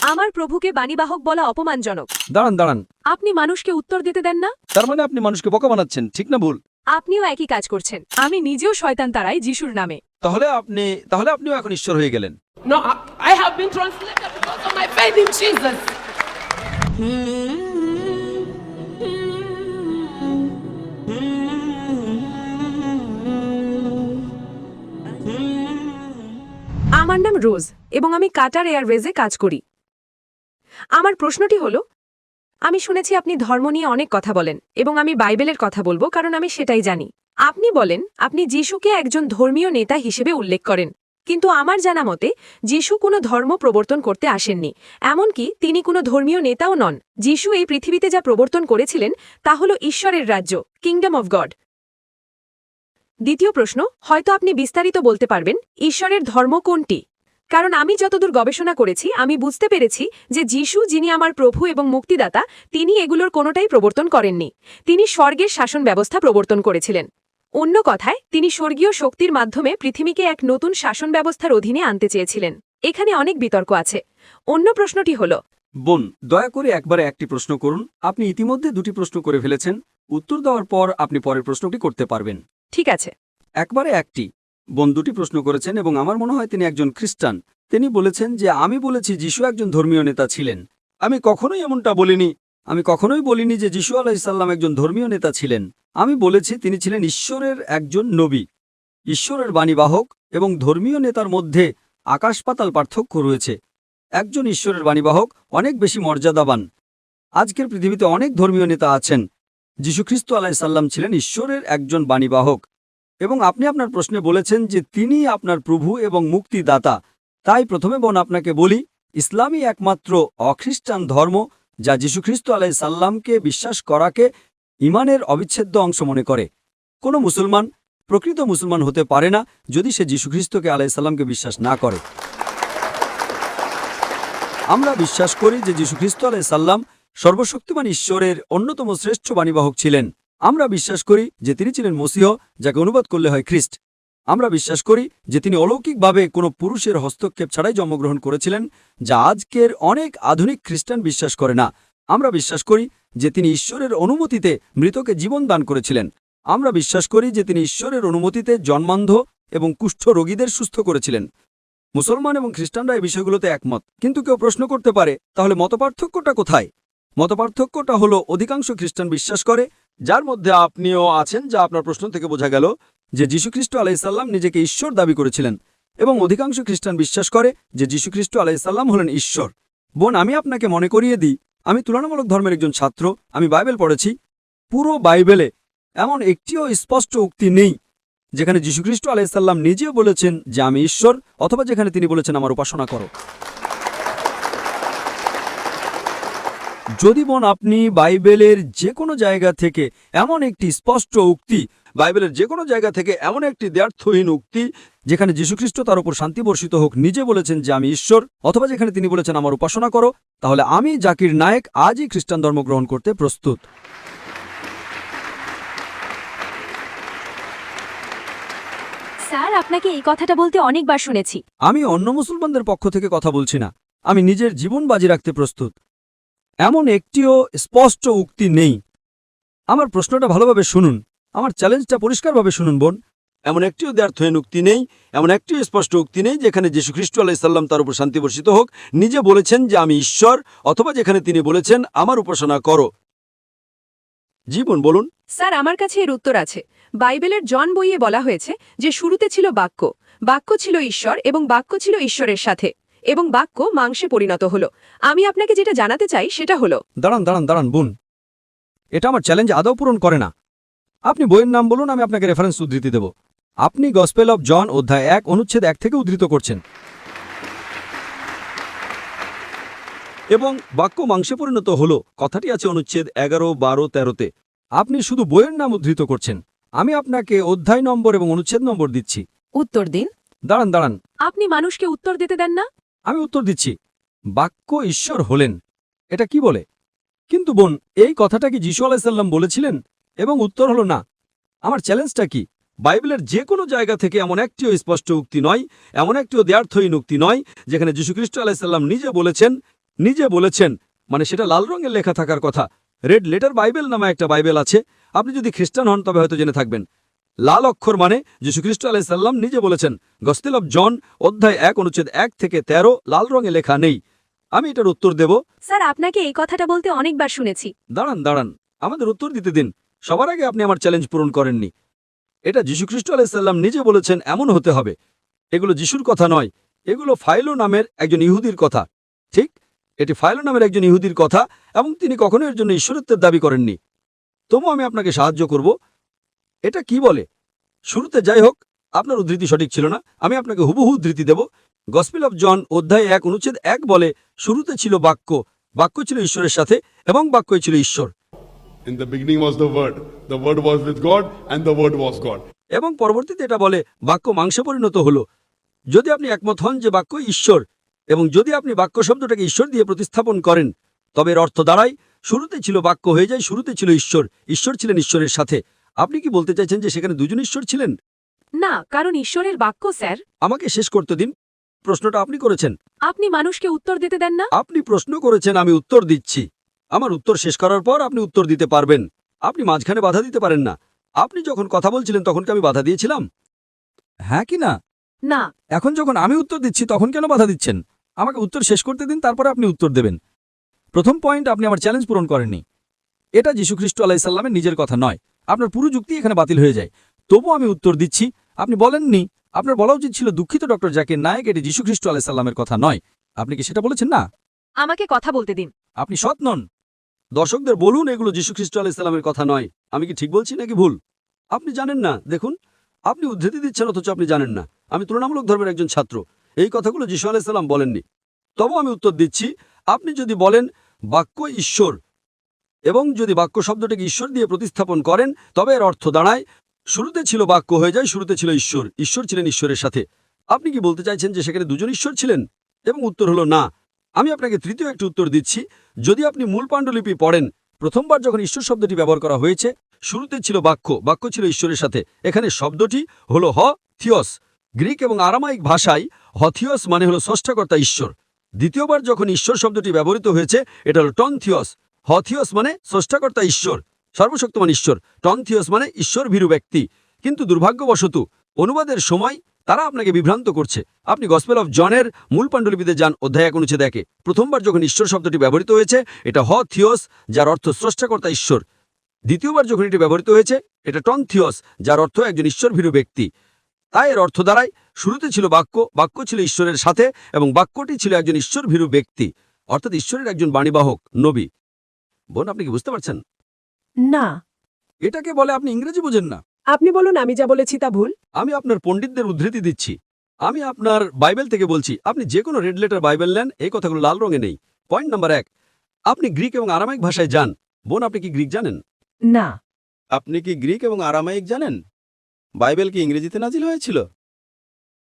আমার প্রভুকে বাণীবাহক বলা অপমানজনক। দাঁড়ান দাঁড়ান, আপনি মানুষকে উত্তর দিতে দেন না? তার মানে আপনি মানুষকে বোকা বানাচ্ছেন, ঠিক না ভুল? আপনিও একই কাজ করছেন। আমি নিজেও শয়তান তাড়াই যিশুর নামে। তাহলে আপনিও এখন ঈশ্বর হয়ে গেলেন। No, I have been translated because of my faith in Jesus. আমার নাম রোজ এবং আমি কাটার এয়ারওয়েজে কাজ করি। আমার প্রশ্নটি হলো, আমি শুনেছি আপনি ধর্ম নিয়ে অনেক কথা বলেন এবং আমি বাইবেলের কথা বলবো কারণ আমি সেটাই জানি। আপনি বলেন আপনি যিশুকে একজন ধর্মীয় নেতা হিসেবে উল্লেখ করেন, কিন্তু আমার জানা মতে যিশু কোনো ধর্ম প্রবর্তন করতে আসেননি, এমনকি তিনি কোনো ধর্মীয় নেতাও নন। যিশু এই পৃথিবীতে যা প্রবর্তন করেছিলেন তা হল ঈশ্বরের রাজ্য, কিংডম অফ গড। দ্বিতীয় প্রশ্ন, হয়তো আপনি বিস্তারিত বলতে পারবেন ঈশ্বরের ধর্ম কোনটি? কারণ আমি যতদূর গবেষণা করেছি আমি বুঝতে পেরেছি যে যিশু, যিনি আমার প্রভু এবং মুক্তিদাতা, তিনি এগুলোর কোনোটাই প্রবর্তন করেননি। তিনি স্বর্গের শাসন ব্যবস্থা প্রবর্তন করেছিলেন। অন্য কথায়, তিনি স্বর্গীয় শক্তির মাধ্যমে পৃথিবীকে এক নতুন শাসন ব্যবস্থার অধীনে আনতে চেয়েছিলেন। এখানে অনেক বিতর্ক আছে। অন্য প্রশ্নটি হল, বোন, দয়া করে একবারে একটি প্রশ্ন করুন। আপনি ইতিমধ্যে দুটি প্রশ্ন করে ফেলেছেন। উত্তর দেওয়ার পর আপনি পরের প্রশ্নটি করতে পারবেন। ঠিক আছে। একবারে একটি। বোন দুটি প্রশ্ন করেছেন এবং আমার মনে হয় তিনি একজন খ্রিস্টান। তিনি বলেছেন যে আমি বলেছি যিশু একজন ধর্মীয় নেতা ছিলেন। আমি কখনোই এমনটা বলিনি। আমি কখনোই বলিনি যে যিশু আলাইহিসসালাম একজন ধর্মীয় নেতা ছিলেন। আমি বলেছি তিনি ছিলেন ঈশ্বরের একজন নবী, ঈশ্বরের বাণীবাহক, এবং ধর্মীয় নেতার মধ্যে আকাশ পাতাল পার্থক্য রয়েছে। একজন ঈশ্বরের বাণীবাহক অনেক বেশি মর্যাদাবান। আজকের পৃথিবীতে অনেক ধর্মীয় নেতা আছেন। যীশুখ্রিস্ট আলাইহিসসালাম ছিলেন ঈশ্বরের একজন বাণীবাহক, এবং আপনি আপনার প্রশ্নে বলেছেন যে তিনি আপনার প্রভু এবং মুক্তিদাতা। তাই প্রথমে বোন আপনাকে বলি, ইসলামই একমাত্র অখ্রিস্টান ধর্ম যা যীশুখ্রিস্ট আলাইহিসসালামকে বিশ্বাস করাকে ঈমানের অবিচ্ছেদ্য অংশ মনে করে। কোনো মুসলমান প্রকৃত মুসলমান হতে পারে না যদি সে যীশুখ্রিস্টকে আলাইহিসসালামকে বিশ্বাস না করে। আমরা বিশ্বাস করি যে যীশুখ্রিস্ট আলাইহিসসালাম সর্বশক্তিমান ঈশ্বরের অন্যতম শ্রেষ্ঠ বাণীবাহক ছিলেন। আমরা বিশ্বাস করি যে তিনি ছিলেন মসীহ, যাকে অনুবাদ করলে হয় খ্রিস্ট। আমরা বিশ্বাস করি যে তিনি অলৌকিকভাবে কোনো পুরুষের হস্তক্ষেপ ছাড়াই জন্মগ্রহণ করেছিলেন, যা আজকের অনেক আধুনিক খ্রিস্টান বিশ্বাস করে না। আমরা বিশ্বাস করি যে তিনি ঈশ্বরের অনুমতিতে মৃতকে জীবন দান করেছিলেন। আমরা বিশ্বাস করি যে তিনি ঈশ্বরের অনুমতিতে জন্মান্ধ এবং কুষ্ঠ রোগীদের সুস্থ করেছিলেন। মুসলমান এবং খ্রিস্টানরা এই বিষয়গুলোতে একমত। কিন্তু কেউ প্রশ্ন করতে পারে, তাহলে মতপার্থক্যটা কোথায়? মতপার্থক্যটা হলো অধিকাংশ খ্রিস্টান বিশ্বাস করে, যার মধ্যে আপনিও আছেন, যা আপনার প্রশ্ন থেকে বোঝা গেল, যে যীশুখ্রিস্ট আলাইহিসসালাম নিজেকে ঈশ্বর দাবি করেছিলেন, এবং অধিকাংশ খ্রিস্টান বিশ্বাস করে যে যীশুখ্রিস্ট আলাইহিসসালাম হলেন ঈশ্বর। বোন, আমি আপনাকে মনে করিয়ে দিই, আমি তুলনামূলক ধর্মের একজন ছাত্র। আমি বাইবেল পড়েছি। পুরো বাইবেলে এমন একটিও স্পষ্ট উক্তি নেই যেখানে যীশুখ্রিস্ট আলাইহিসসালাম নিজেও বলেছেন যে আমি ঈশ্বর, অথবা যেখানে তিনি বলেছেন আমার উপাসনা করো। যদি বোন আপনি বাইবেলের যে কোনো জায়গা থেকে এমন একটি স্পষ্ট উক্তি, বাইবেলের যে কোনো জায়গা থেকে এমন একটি দ্ব্যর্থহীন উক্তি যেখানে যীশুখ্রিস্ট, তার উপর শান্তি বর্ষিত হোক, নিজে বলেছেন যে আমি ঈশ্বর, অথবা যেখানে তিনি বলেছেন আমার উপাসনা করো, তাহলে আমি জাকির নায়েক আজই খ্রিস্টান ধর্ম গ্রহণ করতে প্রস্তুত। স্যার, আপনাকে এই কথাটা বলতে অনেকবার শুনেছি। আমি অন্য মুসলমানদের পক্ষ থেকে কথা বলছি না। আমি নিজের জীবন বাজি রাখতে প্রস্তুত। এমন একটিও স্পষ্ট উক্তি নেই। আমার প্রশ্নটা ভালোভাবে শুনুন, আমার চ্যালেঞ্জটা পরিষ্কারভাবে শুনুন বোন। এমন একটিও দ্ব্যর্থহীন উক্তি নেই, এমন একটিও স্পষ্ট উক্তি নেই যেখানে যীশুখ্রিস্ট আলাইহিসসালাম, তার উপর শান্তি বর্ষিত হোক, নিজে বলেছেন যে আমি ঈশ্বর, অথবা যেখানে তিনি বলেছেন আমার উপাসনা করো। জি বোন, বলুন। স্যার, আমার কাছে এর উত্তর আছে। বাইবেলের জন বইয়ে বলা হয়েছে যে শুরুতে ছিল বাক্য, বাক্য ছিল ঈশ্বর এবং বাক্য ছিল ঈশ্বরের সাথে, এবং বাক্য মাংসে পরিণত হলো। আমি আপনাকে যেটা জানাতে চাই সেটা হলো। দাঁড়ান বোন, এটা আমার চ্যালেঞ্জ আদৌ পূরণ করে না। আপনি বইয়ের নাম বলুন, আমি আপনাকে রেফারেন্স উদ্ধৃতি দেব। আপনি গসপেল অব জন অধ্যায় 1 অনুচ্ছেদ 1 থেকে উদ্ধৃত করছেন, এবং বাক্য মাংসে পরিণত হলো কথাটি আছে অনুচ্ছেদ 11, 12, 13-তে। আপনি শুধু বইয়ের নাম উদ্ধৃত করছেন। আমি আপনাকে অধ্যায় নম্বর এবং অনুচ্ছেদ নম্বর দিচ্ছি। উত্তর দিন। দাঁড়ান, আপনি মানুষকে উত্তর দিতে দেন না? আমি উত্তর দিচ্ছি। বাক্য ঈশ্বর হলেন, এটা কি বলে? কিন্তু বোন, এই কথাটা কি যীশু আলাইহিসসালাম বলেছিলেন? এবং উত্তর হলো না। আমার চ্যালেঞ্জটা কি? বাইবেলের যে কোনো জায়গা থেকে এমন একটিও স্পষ্ট উক্তি নয়, এমন একটিও দ্ব্যর্থহীন উক্তি নয় যেখানে যীশুখ্রিস্ট আলাইহিসসালাম নিজে বলেছেন নিজে বলেছেন, মানে সেটা লাল রঙের লেখা থাকার কথা। রেড লেটার বাইবেল নামে একটা বাইবেল আছে, আপনি যদি খ্রিস্টান হন তবে হয়তো জেনে থাকবেন। লাল অক্ষর মানে যীশুখ্রিস্ট আলাইহিস সালাম নিজে বলেছেন, গসপেল অফ জন অধ্যায় 1 অনুচ্ছেদ 1 থেকে 13 লাল রঙে লেখা নেই। আমি এটার উত্তর দেব। স্যার আপনাকে এই কথাটা বলতে অনেকবার শুনেছি। দাঁড়ান, আমাদের উত্তর দিতে দিন। সবার আগে আপনি আমার চ্যালেঞ্জ পূরণ করেননি। এটা যীশুখ্রিস্ট আলাইহিস সালাম নিজে বলেছেন এমন হতে হবে। এগুলো যিশুর কথা নয়, এগুলো ফাইলো নামের একজন ইহুদির কথা। ঠিক, এটি ফাইলো নামের একজন ইহুদির কথা, এবং তিনি কখনো এর জন্য ঈশ্বরত্বের দাবি করেননি। তবু আমি আপনাকে সাহায্য করব। এটা কি বলে? শুরুতে যাই হোক, আপনার উদ্ধৃতি সঠিক ছিল না, আমি আপনাকে হুবহু উদ্ধৃতি দেব। গসপেল অফ জন অধ্যায় 1 অনুচ্ছেদ 1 বলে, শুরুতে ছিল বাক্য, বাক্য ছিল ঈশ্বরের সাথে, এবং বাক্যই ছিল ঈশ্বর। In the beginning was the Word was with God, and the Word was God. এবং পরবর্তীতে এটা বলে বাক্য মাংসে পরিণত হলো। যদি আপনি একমত হন যে বাক্য ঈশ্বর, এবং যদি আপনি বাক্য শব্দটাকে ঈশ্বর দিয়ে প্রতিস্থাপন করেন, তবে এর অর্থ দাঁড়ায় শুরুতে ছিল বাক্য হয়ে যায় শুরুতে ছিল ঈশ্বর, ঈশ্বর ছিলেন ঈশ্বরের সাথে। আপনি কি বলতে চাইছেন যে সেখানে দুজন ঈশ্বর ছিলেন? না, কারণ ঈশ্বরের বাক্য স্যার। আমাকে শেষ করতে দিন। প্রশ্নটা আপনি করেছেন, আপনি মানুষকে উত্তর দিতে দেন না। আপনি প্রশ্ন করেছেন, আমি উত্তর দিচ্ছি। আমার উত্তর শেষ করার পর আপনি উত্তর দিতে পারবেন। আপনি মাঝখানে বাধা দিতে পারেন না। আপনি যখন কথা বলছিলেন তখন কি আমি বাধা দিয়েছিলাম? হ্যাঁ কি না? না। এখন যখন আমি উত্তর দিচ্ছি তখন কেন বাধা দিচ্ছেন? আমাকে উত্তর শেষ করতে দিন, তারপরে আপনি উত্তর দেবেন। প্রথম পয়েন্ট, আপনি আমার চ্যালেঞ্জ পূরণ করেননি। এটা যীশুখ্রিস্ট আলাইহিস সালামের নিজের কথা নয়। আপনার পুরো যুক্তি এখানে বাতিল হয়ে যায়। তবু আমি উত্তর দিচ্ছি। আপনি বলেননি। আপনার বলা উচিত ছিল, দুঃখিত ডক্টর জাকির নায়েক, এটি যীশুখ্রিস্ট আলাইহিস সালামের কথা নয়। আপনি কি সেটা বলেছেন না? আমাকে কথা বলতে দিন। আপনি সৎ নন। দর্শকদের বলুন এগুলো যীশুখ্রিস্ট আলাইহিস সালামের কথা নয়। আমি কি ঠিক বলছি নাকি ভুল? আপনি জানেন না। দেখুন, আপনি উদ্ধৃতি দিচ্ছেন অথচ আপনি জানেন না। আমি তুলনামূলক ধর্মের একজন ছাত্র। এই কথাগুলো যীশু আলাইহিস সালাম বলেননি। তবু আমি উত্তর দিচ্ছি। আপনি যদি বলেন বাক্য ঈশ্বর, এবং যদি বাক্য শব্দটাকে ঈশ্বর দিয়ে প্রতিস্থাপন করেন, তবে এর অর্থ দাঁড়ায় শুরুতে ছিল বাক্য হয়ে যায় শুরুতে ছিল ঈশ্বর, ঈশ্বর ছিলেন ঈশ্বরের সাথে। আপনি কি বলতে চাইছেন যে সেখানে দুজন ঈশ্বর ছিলেন? এবং উত্তর হলো না। আমি আপনাকে তৃতীয় একটি উত্তর দিচ্ছি। যদি আপনি মূল পাণ্ডুলিপি পড়েন, প্রথমবার যখন ঈশ্বর শব্দটি ব্যবহার করা হয়েছে, শুরুতে ছিল বাক্য, বাক্য ছিল ঈশ্বরের সাথে। এখানে শব্দটি হলো থিওস। গ্রিক এবং আরামাইক ভাষায় থিওস মানে হলো স্রষ্টাকর্তা ঈশ্বর। দ্বিতীয়বার যখন ঈশ্বর শব্দটি ব্যবহৃত হয়েছে, এটা হলো টনথিওস। থিওস মানে স্রষ্টাকর্তা ঈশ্বর, সর্বশক্তিমান ঈশ্বর। টনথিওস মানে ঈশ্বর ভীরু ব্যক্তি। কিন্তু দুর্ভাগ্যবশত অনুবাদের সময় তারা আপনাকে বিভ্রান্ত করছে। আপনি গসপেল অফ জনের মূল পাণ্ডুলিপিতে যান, অধ্যায় 1 অনুচ্ছেদ 1। প্রথমবার যখন ঈশ্বর শব্দটি ব্যবহৃত হয়েছে, এটা থিওস, যার অর্থ স্রষ্টাকর্তা ঈশ্বর। দ্বিতীয়বার যখন এটি ব্যবহৃত হয়েছে, এটা টনথিওস, যার অর্থ একজন ঈশ্বরভীরু ব্যক্তি। তাই এর অর্থ দাঁড়ায় শুরুতে ছিল বাক্য, বাক্য ছিল ঈশ্বরের সাথে, এবং বাক্যটি ছিল একজন ঈশ্বরভীরু ব্যক্তি, অর্থাৎ ঈশ্বরের একজন বাণীবাহক, নবী। বোন, আপনি কি বুঝতে পারছেন? না। এটাকে বলে আপনি ইংরেজি বোঝেন না। আপনি বলুন আমি যা বলেছি তা ভুল। আমি আপনার পণ্ডিতদের উদ্ধৃতি দিচ্ছি। আমি আপনার বাইবেল থেকে বলছি। আপনি যে কোনো রেড লেটার বাইবেল নেন, এই কথাগুলো লাল রঙে নেই। পয়েন্ট নাম্বার 1, আপনি গ্রিক এবং আরামাইক ভাষায় যান। বোন, আপনি কি গ্রিক জানেন? না। আপনি কি গ্রিক এবং আরামাইক জানেন? বাইবেল কি ইংরেজিতে নাজিল হয়েছিল?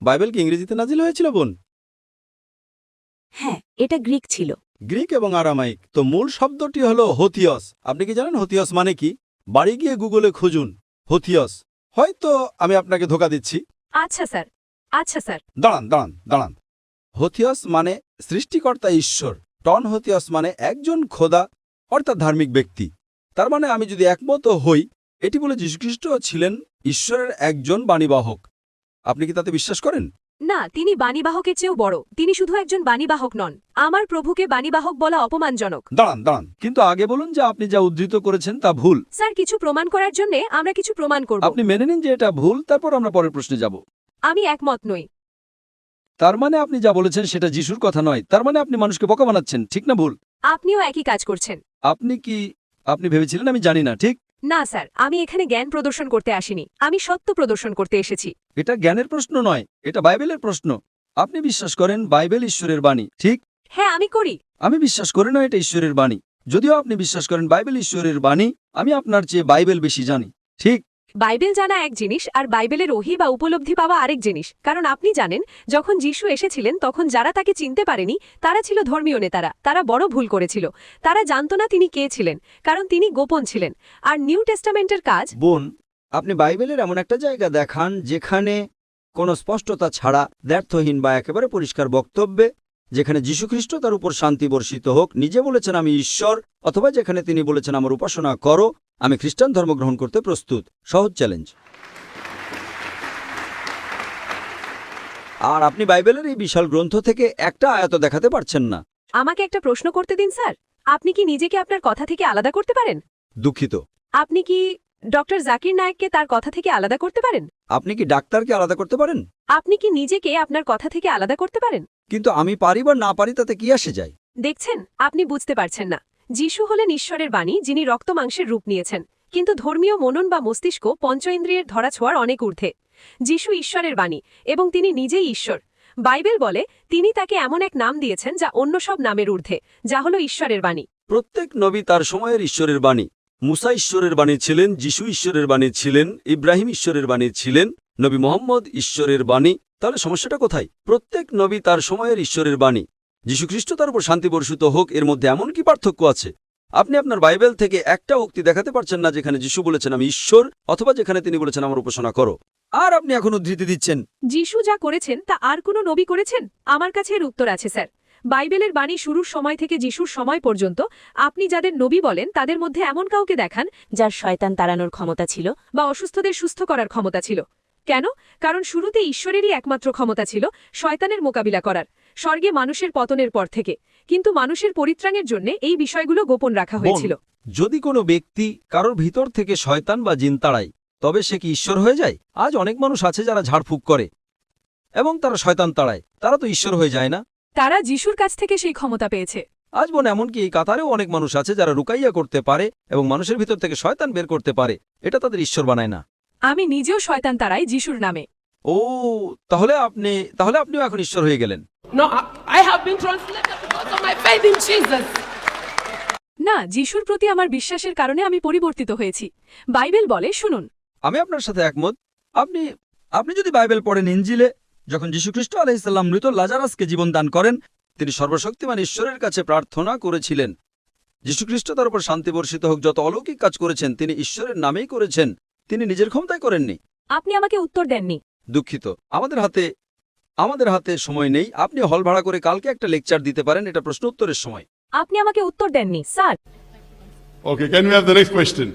বাইবেল কি ইংরেজিতে নাজিল হয়েছিল বোন? হ্যাঁ, এটা গ্রিক ছিল। গ্রিক এবং আরামাইক। তো মূল শব্দটি হলো হোথিয়স। আপনি কি জানেন হোথিয়স মানে কি? বাড়ি গিয়ে গুগলে খুঁজুন হোথিয়স। হয়তো আমি আপনাকে ধোঁকা দিচ্ছি। আচ্ছা স্যার, আচ্ছা স্যার। দাঁড়ান। হোথিয়স মানে সৃষ্টিকর্তা ঈশ্বর। টন হোথিয়স মানে একজন খোদা, অর্থাৎ ধার্মিক ব্যক্তি। তার মানে আমি যদি একমত হই, এটি বলে যীশুখ্রিস্ট ছিলেন ঈশ্বরের একজন বাণীবাহক। আপনি কি তাতে বিশ্বাস করেন? না, তিনি বাণীবাহকের চেয়েও বড়। তিনি শুধু একজন বাণীবাহক নন। আমার প্রভুকে বাণীবাহক বলা অপমানজনক। দাঁড়ান। কিন্তু আগে বলুন যে আপনি যা উদ্ধৃত করেছেন তা ভুল। স্যার, কিছু প্রমাণ করার জন্য আমরা কিছু প্রমাণ করব। আপনি মেনে নিন যে এটা ভুল, তারপর আমরা পরের প্রশ্নে যাব। আমি একমত নই। তার মানে আপনি যা বলেছেন সেটা যিশুর কথা নয়। তার মানে আপনি মানুষকে বোকা বানাচ্ছেন, ঠিক না ভুল? আপনিও একই কাজ করছেন। আপনি ভেবেছিলেন আমি জানি না, ঠিক? না স্যার, আমি এখানে জ্ঞান প্রদর্শন করতে আসিনি। আমি সত্য প্রদর্শন করতে এসেছি। এটা জ্ঞানের প্রশ্ন নয়, এটা বাইবেলের প্রশ্ন। আপনি বিশ্বাস করেন বাইবেল ঈশ্বরের বাণী, ঠিক? হ্যাঁ, আমি করি। আমি বিশ্বাস করি না এটা ঈশ্বরের বাণী। যদিও আপনি বিশ্বাস করেন বাইবেল ঈশ্বরের বাণী, আমি আপনার চেয়ে বাইবেল বেশি জানি, ঠিক? বাইবেল জানা এক জিনিস, আর বাইবেলের ওহী বা উপলব্ধি পাওয়া আরেক জিনিস। কারণ আপনি জানেন, যখন যিশু এসেছিলেন তখন যারা তাকে চিনতে পারেনি তারা ছিল ধর্মীয় নেতারা। তারা বড় ভুল করেছিল। তারা জানত না তিনি কে ছিলেন, কারণ তিনি গোপন ছিলেন। আর নিউ টেস্টামেন্টের কাজ। বোন, আপনি বাইবেলের এমন একটা জায়গা দেখান যেখানে কোনো স্পষ্টতা ছাড়া, দ্ব্যর্থহীন বা একেবারে পরিষ্কার বক্তব্যে যেখানে যীশুখ্রিস্ট তার উপর শান্তি বর্ষিত হোক নিজে বলেছেন আমি ঈশ্বর, অথবা যেখানে তিনি বলেছেন আমার উপাসনা করো, আমি খ্রিস্টান ধর্ম গ্রহণ করতে প্রস্তুত। সহজ চ্যালেঞ্জ। আর আপনি বাইবেলের এই বিশাল গ্রন্থ থেকে একটা আয়াত দেখাতে পারছেন না। আমাকে একটা প্রশ্ন করতে দিন স্যার। আপনি কি নিজেকে আপনার কথা থেকে আলাদা করতে পারেন? দুঃখিত। আপনি কি ডক্টর জাকির নায়েককে তার কথা থেকে আলাদা করতে পারেন? আপনি কি ডাক্তারকে আলাদা করতে পারেন? আপনি কি নিজেকে আপনার কথা থেকে আলাদা করতে পারেন? কিন্তু আমি পারি বা না পারি তাতে কি আসে যায়? দেখছেন, আপনি বুঝতে পারছেন না। যিশু হলেন ঈশ্বরের বাণী, যিনি রক্ত মাংসের রূপ নিয়েছেন, কিন্তু ধর্মীয় মনন বা মস্তিষ্ক পঞ্চইন্দ্রিয়ের ধরাছোঁয়ার অনেক ঊর্ধ্বে। যিশু ঈশ্বরের বাণী এবং তিনি নিজেই ঈশ্বর। বাইবেল বলে তিনি তাকে এমন এক নাম দিয়েছেন যা অন্য সব নামের ঊর্ধ্বে, যা হল ঈশ্বরের বাণী। প্রত্যেক নবী তার সময়ের ঈশ্বরের বাণী। মুসা ঈশ্বরের বাণী ছিলেন, যিশু ঈশ্বরের বাণী ছিলেন, ইব্রাহিম ঈশ্বরের বাণী ছিলেন, নবী মোহাম্মদ ঈশ্বরের বাণী। তাহলে সমস্যাটা কোথায়? প্রত্যেক নবী তার সময়ের ঈশ্বরের বাণী। যীশুখ্রিস্ট তার উপর শান্তি বর্ষিত হোক, এর মধ্যে এমন কি পার্থক্য আছে? আপনি আপনার বাইবেল থেকে একটা উক্তি দেখাতে পারছেন না যেখানে যিশু বলেছেন আমি ঈশ্বর, অথবা যেখানে তিনি বলেছেন আমার উপাসনা করো। আর আপনি এখন উদ্ধৃতি দিচ্ছেন। যিশু যা করেছেন তা আর কোনো নবী করেছেন? আমার কাছে এর উত্তর আছে স্যার। বাইবেলের বাণী শুরুর সময় থেকে যিশুর সময় পর্যন্ত আপনি যাদের নবী বলেন তাদের মধ্যে এমন কাউকে দেখান যার শয়তান তাড়ানোর ক্ষমতা ছিল বা অসুস্থদের সুস্থ করার ক্ষমতা ছিল। কেন? কারণ শুরুতে ঈশ্বরেরই একমাত্র ক্ষমতা ছিল শয়তানের মোকাবিলা করার, স্বর্গে মানুষের পতনের পর থেকে। কিন্তু মানুষের পরিত্রাণের জন্য এই বিষয়গুলো গোপন রাখা হয়েছিল। যদি কোনো ব্যক্তি কারোর ভিতর থেকে শয়তান বা জিন তাড়ায়, তবে সে কি ঈশ্বর হয়ে যায়? আজ অনেক মানুষ আছে যারা ঝাড়ফুঁক করে এবং তারা শয়তান তাড়ায়, তারা তো ঈশ্বর হয়ে যায় না। তারা যিশুর কাছ থেকে সেই ক্ষমতা পেয়েছে। আজ বোন, এমনকি এই কাতারেও অনেক মানুষ আছে যারা রুকাইয়া করতে পারে এবং মানুষের ভিতর থেকে শয়তান বের করতে পারে। এটা তাদের ঈশ্বর বানায় না। আমি নিজেও শয়তান তাড়াই যিশুর নামে। ও, তাহলে আপনিও এখন ঈশ্বর হয়ে গেলেন। No, I have been translated because of my faith in Jesus. না, যিশুর প্রতি আমার বিশ্বাসের কারণে আমি পরিবর্তিত হয়েছি। বাইবেল বলে, শুনুন। আমি আপনার সাথে একমত। আপনি যদি বাইবেল পড়েন, ইনজিলে যখন যীশুখ্রিস্ট আলাইহিসসালাম মৃত লাজারাসকে জীবন দান করেন, তিনি সর্বশক্তিমান ঈশ্বরের কাছে প্রার্থনা করেছিলেন। যীশুখ্রিস্ট তার উপর শান্তি বর্ষিত হোক যত অলৌকিক কাজ করেছেন তিনি ঈশ্বরের নামেই করেছেন, তিনি নিজের ক্ষমতায় করেননি। আপনি আমাকে উত্তর দেননি। দুঃখিত, আমাদের হাতে সময় নেই। আপনি হল ভাড়া করে কালকে একটা লেকচার দিতে পারেন, এটা প্রশ্ন উত্তরের সময়। আপনি আমাকে উত্তর দেননি sir. Okay, can we have the next question?